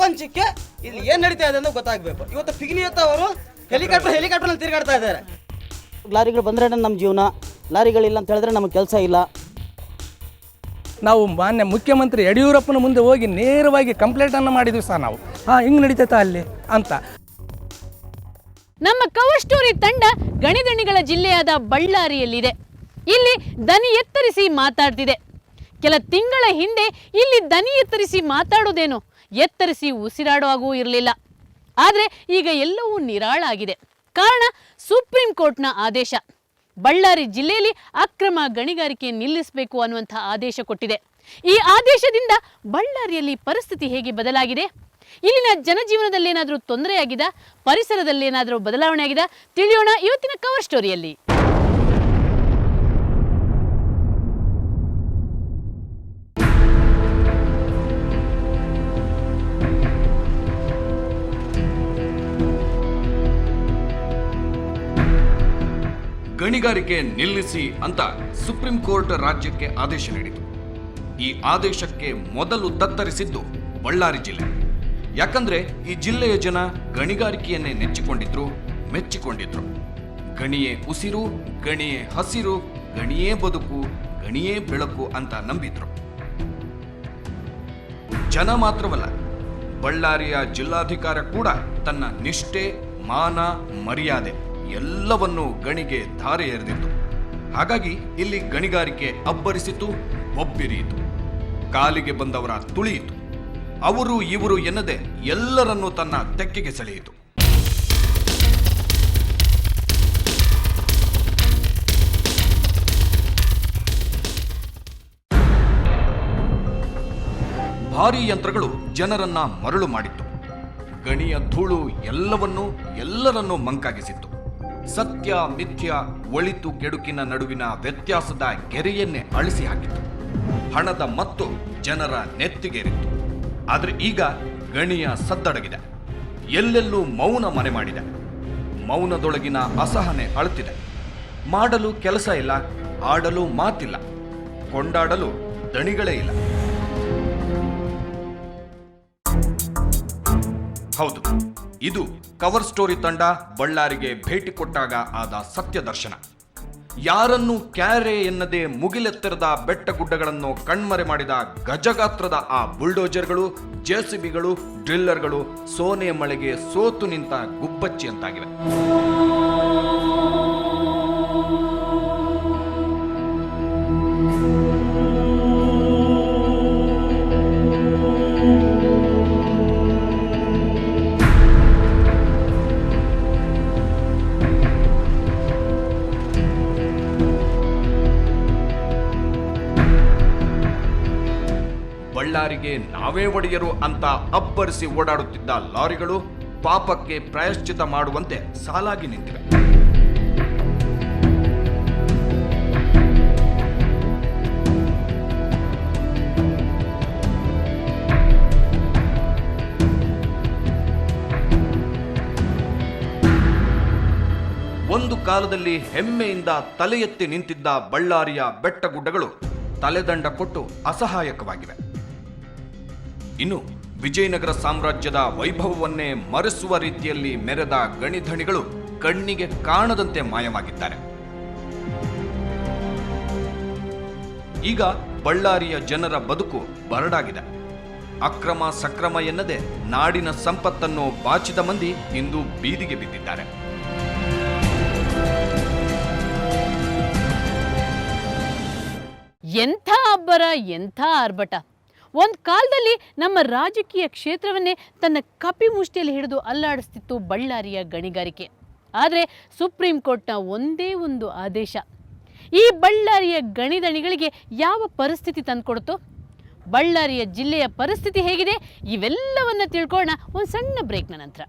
ಪ್ರಪಂಚಕ್ಕೆ ಇಲ್ಲಿ ಏನು ನಡೀತಾ ಇದೆ ಅಂತ ಗೊತ್ತಾಗಬೇಕು. ಇವತ್ತು ಪಿಗ್ನಿಯತ್ತ ಅವರು ಹೆಲಿಕಾಪ್ಟರ್ನಲ್ಲಿ ತಿರುಗಾಡ್ತಾ ಇದ್ದಾರೆ. ಲಾರಿಗಳು ಬಂದ್ರೆ ನಮ್ಮ ಜೀವನ, ಲಾರಿಗಳಿಲ್ಲ ಅಂತ ಹೇಳಿದ್ರೆ ನಮಗೆ ಕೆಲಸ ಇಲ್ಲ. ನಾವು ಮಾನ್ಯ ಮುಖ್ಯಮಂತ್ರಿ ಯಡಿಯೂರಪ್ಪನ ಮುಂದೆ ಹೋಗಿ ನೇರವಾಗಿ ಕಂಪ್ಲೇಂಟನ್ನು ಮಾಡಿದ್ವಿ ಸರ್ ನಾವು. ಹಿಂಗೆ ನಡೀತೈತಾ ಅಲ್ಲಿ ಅಂತ. ನಮ್ಮ ಕವರ್ ಸ್ಟೋರಿ ತಂಡ ಗಣಿಧಣಿಗಳ ಜಿಲ್ಲೆಯಾದ ಬಳ್ಳಾರಿಯಲ್ಲಿದೆ. ಇಲ್ಲಿ ದನಿ ಎತ್ತರಿಸಿ ಮಾತಾಡ್ತಿದೆ. ಕೆಲ ತಿಂಗಳ ಹಿಂದೆ ಇಲ್ಲಿ ದನಿ ಎತ್ತರಿಸಿ ಮಾತಾಡೋದೇನು, ಎತ್ತರಿಸಿ ಉಸಿರಾಡೋ ಹಾಗೂ ಇರಲಿಲ್ಲ. ಆದರೆ ಈಗ ಎಲ್ಲವೂ ನಿರಾಳಾಗಿದೆ. ಕಾರಣ ಸುಪ್ರೀಂ ಕೋರ್ಟ್ನ ಆದೇಶ. ಬಳ್ಳಾರಿ ಜಿಲ್ಲೆಯಲ್ಲಿ ಅಕ್ರಮ ಗಣಿಗಾರಿಕೆ ನಿಲ್ಲಿಸಬೇಕು ಅನ್ನುವಂಥ ಆದೇಶ ಕೊಟ್ಟಿದೆ. ಈ ಆದೇಶದಿಂದ ಬಳ್ಳಾರಿಯಲ್ಲಿ ಪರಿಸ್ಥಿತಿ ಹೇಗೆ ಬದಲಾಗಿದೆ? ಇಲ್ಲಿನ ಜನಜೀವನದಲ್ಲಿ ಏನಾದರೂ ತೊಂದರೆಯಾಗಿದೆ? ಪರಿಸರದಲ್ಲಿ ಏನಾದರೂ ಬದಲಾವಣೆ ಆಗಿದೆ? ತಿಳಿಯೋಣ ಇವತ್ತಿನ ಕವರ್ ಸ್ಟೋರಿಯಲ್ಲಿ. ಗಣಿಗಾರಿಕೆ ನಿಲ್ಲಿಸಿ ಅಂತ ಸುಪ್ರೀಂ ಕೋರ್ಟ್ ರಾಜ್ಯಕ್ಕೆ ಆದೇಶ ನೀಡಿತು. ಈ ಆದೇಶಕ್ಕೆ ಮೊದಲು ತತ್ತರಿಸಿದ್ದು ಬಳ್ಳಾರಿ ಜಿಲ್ಲೆ. ಯಾಕಂದ್ರೆ ಈ ಜಿಲ್ಲೆಯ ಜನ ಗಣಿಗಾರಿಕೆಯನ್ನೇ ನೆಚ್ಚಿಕೊಂಡಿದ್ರು, ಮೆಚ್ಚಿಕೊಂಡಿದ್ರು. ಗಣಿಯೇ ಉಸಿರು, ಗಣಿಯೇ ಹಸಿರು, ಗಣಿಯೇ ಬದುಕು, ಗಣಿಯೇ ಬೆಳಕು ಅಂತ ನಂಬಿದ್ರು. ಜನ ಮಾತ್ರವಲ್ಲ, ಬಳ್ಳಾರಿಯ ಜಿಲ್ಲಾಧಿಕಾರಿ ಕೂಡ ತನ್ನ ನಿಷ್ಠೆ, ಮಾನ, ಮರ್ಯಾದೆ ಎಲ್ಲವನ್ನೂ ಗಣಿಗೆ ಧಾರೆ ಎರೆದಿತ್ತು. ಹಾಗಾಗಿ ಇಲ್ಲಿ ಗಣಿಗಾರಿಕೆ ಅಬ್ಬರಿಸಿತು, ಒಬ್ಬಿರಿಯಿತು. ಕಾಲಿಗೆ ಬಂದವರ ತುಳಿಯಿತು. ಅವರು ಇವರು ಎನ್ನದೆ ಎಲ್ಲರನ್ನೂ ತನ್ನ ತೆಕ್ಕೆಗೆ ಸೆಳೆಯಿತು. ಭಾರೀ ಯಂತ್ರಗಳು ಜನರನ್ನ ಮರಳು ಮಾಡಿತ್ತು. ಗಣಿಯ ಧೂಳು ಎಲ್ಲರನ್ನೂ ಮಂಕಾಗಿಸಿತ್ತು. ಸತ್ಯ ಮಿಥ್ಯ, ಒಳಿತು ಕೆಡುಕಿನ ನಡುವಿನ ವ್ಯತ್ಯಾಸದ ಗೆರೆಯನ್ನೇ ಅಳಿಸಿ ಹಾಕಿತು. ಹಣದ ಮತ್ತು ಜನರ ನೆತ್ತಿಗೇರಿತ್ತು. ಆದರೆ ಈಗ ಗಣಿಯ ಸದ್ದಡಗಿದೆ. ಎಲ್ಲೆಲ್ಲೂ ಮೌನ ಮನೆ ಮಾಡಿದೆ. ಮೌನದೊಳಗಿನ ಅಸಹನೆ ಅಳುತ್ತಿದೆ. ಮಾಡಲು ಕೆಲಸ ಇಲ್ಲ, ಆಡಲು ಮಾತಿಲ್ಲ, ಕೊಂಡಾಡಲು ದಣಿಗಳೇ ಇಲ್ಲ. ಹೌದು, ಇದು ಕವರ್ ಸ್ಟೋರಿ ತಂಡ ಬಳ್ಳಾರಿಗೆ ಭೇಟಿ ಕೊಟ್ಟಾಗ ಆದ ಸತ್ಯ ದರ್ಶನ. ಯಾರನ್ನು ಕ್ಯಾರೆ ಎನ್ನದೆ ಮುಗಿಲೆತ್ತರದ ಬೆಟ್ಟ ಗುಡ್ಡಗಳನ್ನು ಕಣ್ಮರೆ ಮಾಡಿದ ಗಜಗಾತ್ರದ ಆ ಬುಲ್ಡೋಜರ್ಗಳು, ಜೆಸಿಬಿಗಳು, ಡ್ರಿಲ್ಲರ್ಗಳು ಸೋನೆ ಮಳೆಗೆ ಸೋತು ನಿಂತ ಗುಬ್ಬಚ್ಚಿಯಂತಾಗಿವೆ. ಬಳ್ಳಾರಿಗೆ ನಾವೇ ಒಡೆಯರು ಅಂತ ಅಬ್ಬರಿಸಿ ಓಡಾಡುತ್ತಿದ್ದ ಲಾರಿಗಳು ಪಾಪಕ್ಕೆ ಪ್ರಾಯಶ್ಚಿತ ಮಾಡುವಂತೆ ಸಾಲಾಗಿ ನಿಂತಿವೆ. ಒಂದು ಕಾಲದಲ್ಲಿ ಹೆಮ್ಮೆಯಿಂದ ತಲೆ ಎತ್ತಿ ನಿಂತಿದ್ದ ಬಳ್ಳಾರಿಯ ಬೆಟ್ಟಗುಡ್ಡಗಳು ತಲೆದಂಡ ಕೊಟ್ಟು ಅಸಹಾಯಕವಾಗಿವೆ. ಇನ್ನು ವಿಜಯನಗರ ಸಾಮ್ರಾಜ್ಯದ ವೈಭವವನ್ನೇ ಮರೆಸುವ ರೀತಿಯಲ್ಲಿ ಮೆರೆದ ಗಣಿಧಣಿಗಳು ಕಣ್ಣಿಗೆ ಕಾಣದಂತೆ ಮಾಯವಾಗಿದ್ದಾರೆ. ಈಗ ಬಳ್ಳಾರಿಯ ಜನರ ಬದುಕು ಬರಡಾಗಿದೆ. ಅಕ್ರಮ ಸಕ್ರಮ ಎನ್ನದೆ ನಾಡಿನ ಸಂಪತ್ತನ್ನು ಬಾಚಿದ ಮಂದಿ ಇಂದು ಬೀದಿಗೆ ಬಿದ್ದಿದ್ದಾರೆ. ಎಂಥ ಅಬ್ಬರ, ಎಂಥ ಆರ್ಭಟ! ಒಂದು ಕಾಲದಲ್ಲಿ ನಮ್ಮ ರಾಜಕೀಯ ಕ್ಷೇತ್ರವನ್ನೇ ತನ್ನ ಕಪಿ ಮುಷ್ಟಿಯಲ್ಲಿ ಹಿಡಿದು ಅಲ್ಲಾಡಿಸ್ತಿತ್ತು ಬಳ್ಳಾರಿಯ ಗಣಿಗಾರಿಕೆ. ಆದರೆ ಸುಪ್ರೀಂ ಕೋರ್ಟ್ನ ಒಂದೇ ಒಂದು ಆದೇಶ ಈ ಬಳ್ಳಾರಿಯ ಗಣಿದಣಿಗಳಿಗೆ ಯಾವ ಪರಿಸ್ಥಿತಿ ತಂದುಕೊಡ್ತೋ? ಬಳ್ಳಾರಿಯ ಜಿಲ್ಲೆಯ ಪರಿಸ್ಥಿತಿ ಹೇಗಿದೆ? ಇವೆಲ್ಲವನ್ನ ತಿಳ್ಕೊಳ್ಳೋಣ ಒಂದು ಸಣ್ಣ ಬ್ರೇಕ್ನ ನಂತರ.